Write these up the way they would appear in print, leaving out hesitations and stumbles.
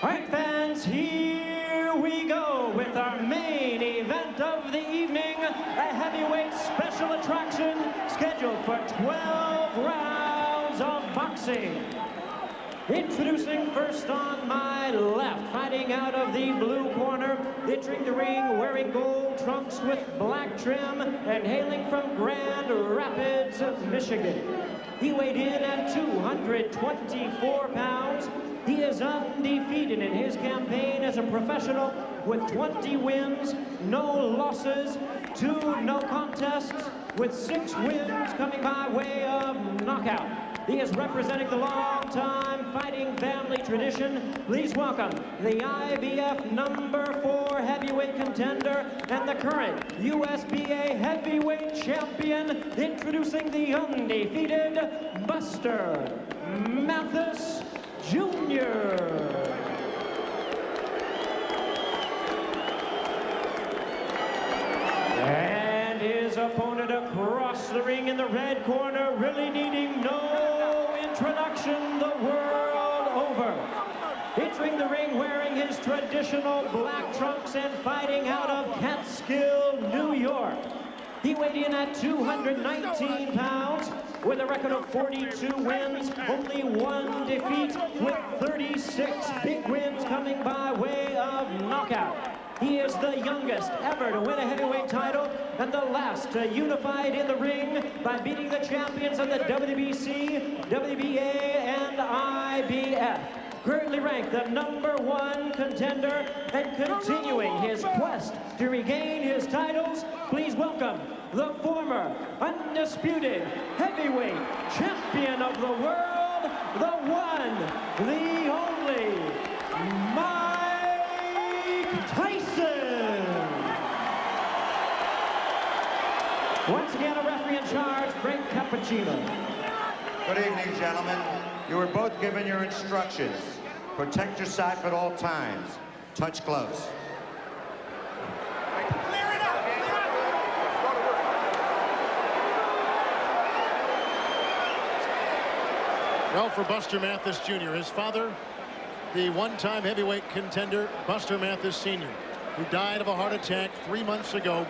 All right, fans, here we go with our main event of the evening, a heavyweight special attraction scheduled for 12 rounds of boxing. Introducing first on my left, fighting out of the blue corner, entering the ring wearing gold trunks with black trim and hailing from Grand Rapids, Michigan. He weighed in at 224 pounds. He is undefeated in his campaign as a professional with 20 wins, no losses, 2 no contests, with 6 wins coming by way of knockout. He is representing the long-time fighting family tradition. Please welcome the IBF #4 heavyweight contender and the current USBA heavyweight champion, introducing the undefeated Buster Mathis Jr. And his opponent across the ring in the red corner, really needing no introduction the world over. Entering the ring wearing his traditional black trunks and fighting out of Catskill, New York. He weighed in at 219 pounds with a record of 42 wins, only 1 defeat, with 36 big wins coming by way of knockout. He is the youngest ever to win a heavyweight title and the last unified in the ring by beating the champions of the WBC, WBA, and IBF. Currently ranked the #1 contender and continuing his quest to regain his titles, please welcome the former undisputed heavyweight champion of the world, the one, the only, Tyson. Once again, a referee in charge, Frank Cappuccino. Good evening, gentlemen. You were both given your instructions. Protect your side at all times. Touch close. Clear it up! Well, for Buster Mathis Jr., his father, the one-time heavyweight contender, Buster Mathis Sr., who died of a heart attack 3 months ago,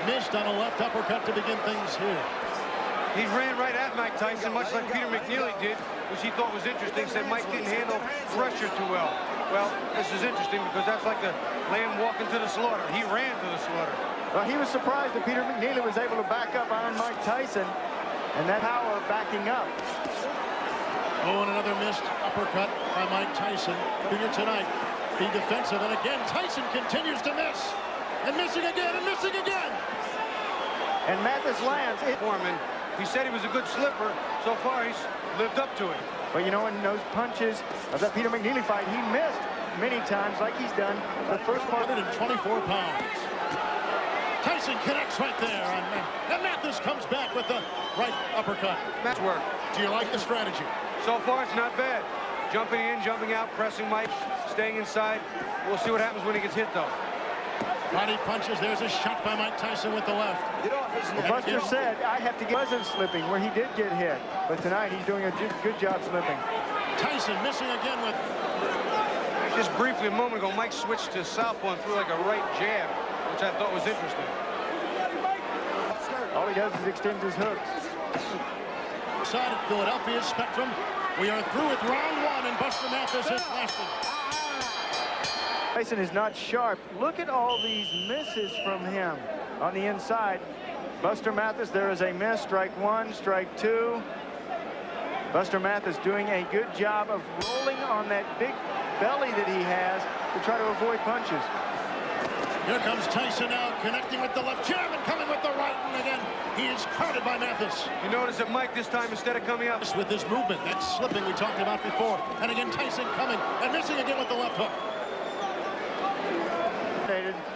missed on a left uppercut to begin things here. He ran right at Mike Tyson, much like Peter McNeely did, which he thought was interesting. Said Mike didn't handle pressure too well. Well, this is interesting because that's like the lamb walking to the slaughter. He ran to the slaughter. Well, he was surprised that Peter McNeely was able to back up on Mike Tyson, and that power backing up. Oh, and another missed uppercut by Mike Tyson. Jr. tonight, be defensive, and again, Tyson continues to miss. And missing again, and missing again. And Mathis lands it. Foreman, he said he was a good slipper. So far, he's lived up to it. But you know, in those punches of that Peter McNeely fight, he missed many times like he's done the first part. 124 pounds. Tyson connects right there, and Mathis comes back with the right uppercut. Match work. Do you like the strategy? So far, it's not bad. Jumping in, jumping out, pressing Mike, staying inside. We'll see what happens when he gets hit, though. Body punches. There's a shot by Mike Tyson with the left. Well, Buster said, I have to get, wasn't slipping, where he did get hit. But tonight, he's doing a good job slipping. Tyson missing again with... Just briefly a moment ago, Mike switched to southpaw and threw like a right jab, which I thought was interesting. All he does is extend his hooks. Side of Philadelphia Spectrum. We are through with round 1, and Buster Mathis is lasting. Tyson is not sharp. Look at all these misses from him on the inside. Buster Mathis, there is a miss. Strike 1, strike 2. Buster Mathis doing a good job of rolling on that big belly that he has to try to avoid punches. Here comes Tyson now, connecting with the left jab and coming with the right, and again, he is crowded by Mathis. You notice that Mike this time, instead of coming up with this movement, that slipping we talked about before, and again Tyson coming and missing again with the left hook.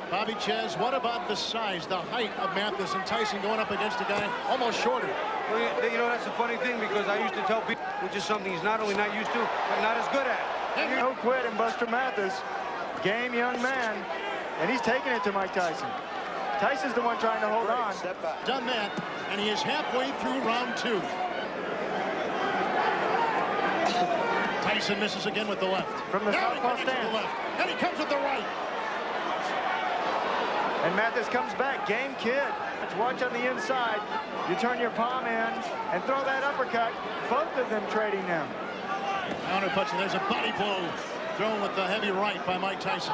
Bobby Ches, what about the size, the height of Mathis and Tyson going up against a guy almost shorter? Well, you know, that's a funny thing, because I used to tell people, which is something he's not only not used to, but not as good at. No quit in Buster Mathis. Game young man. And he's taking it to Mike Tyson. Tyson's the one trying to hold on. Done that, and he is halfway through round 2. Tyson misses again with the left. From the southpaw To stance. the left. And he comes with the right. And Mathis comes back. Game kid. Watch on the inside. You turn your palm in and throw that uppercut. Both of them trading them. Counter punch, and there's a body blow thrown with the heavy right by Mike Tyson.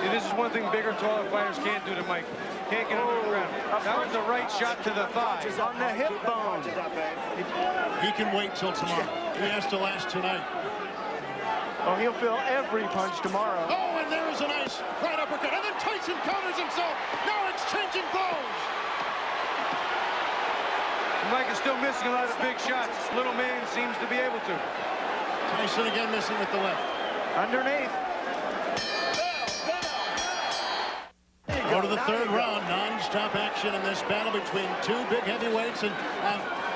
See, this is one thing bigger, taller fighters can't do to Mike. Can't get under the ground. That was the right shot to the thigh. On the hip bone. He can wait till tomorrow. He has to last tonight. Oh, he'll feel every punch tomorrow. Oh, and there is a nice right uppercut. And then Tyson counters himself. Now exchanging blows. Mike is still missing a lot of big shots. Little man seems to be able to. Tyson again missing with the left. Underneath. Go to the third round. Non-stop action in this battle between two big heavyweights. And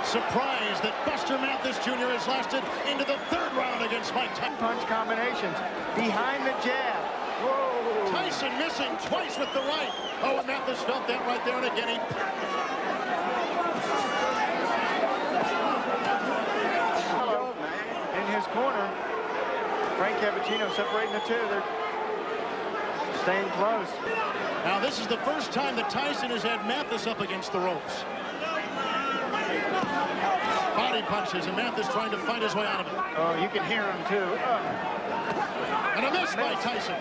surprised that Buster Mathis Jr. has lasted into the third round against Mike Tyson. Punch combinations. Behind the jab. Whoa. Tyson missing twice with the right. Oh, and Mathis felt that right there. And again, he... In his corner, Frank Cappuccino separating the two. They're staying close. Now, this is the first time that Tyson has had Mathis up against the ropes. Body punches, and Mathis trying to fight his way out of it. Oh, you can hear him, too. And a miss by Tyson.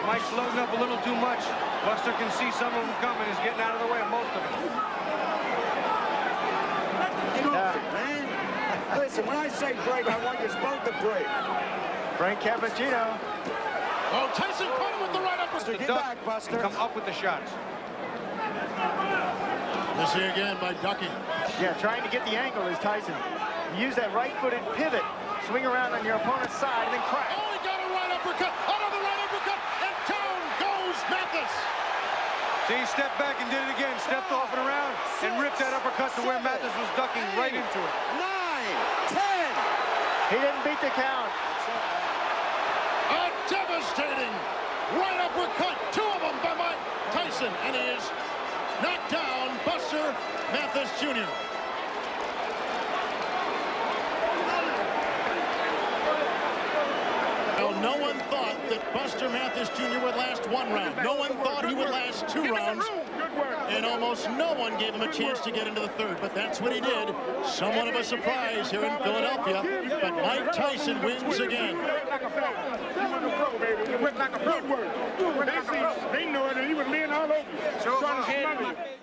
Mike's loading up a little too much. Buster can see some of them coming. He's getting out of the way of most of them. Listen, when I say break, I want you both to break. Frank Cappuccino. Oh, Tyson caught him with the right uppercut. Get back, Buster. Come up with the shots. This here again by ducking. Yeah, trying to get the angle is Tyson. You use that right-footed pivot. Swing around on your opponent's side and then crack. Oh, he got a right uppercut. Another right uppercut. And down goes Mathis. See, he stepped back and did it again. Stepped off and around and ripped that uppercut to where Mathis was ducking right into it. 9, 10. He didn't beat the count. A devastating right uppercut. Two of them by Mike Tyson. And he is knocked down Buster Mathis Jr. Well, no one thought that Buster Mathis Jr. would last one round. No one thought he would last two rounds. And almost no one gave him a chance to get into the third. But that's what he did. Somewhat of a surprise here in Philadelphia. But Mike Tyson wins again. They know it, and he was laying all over you.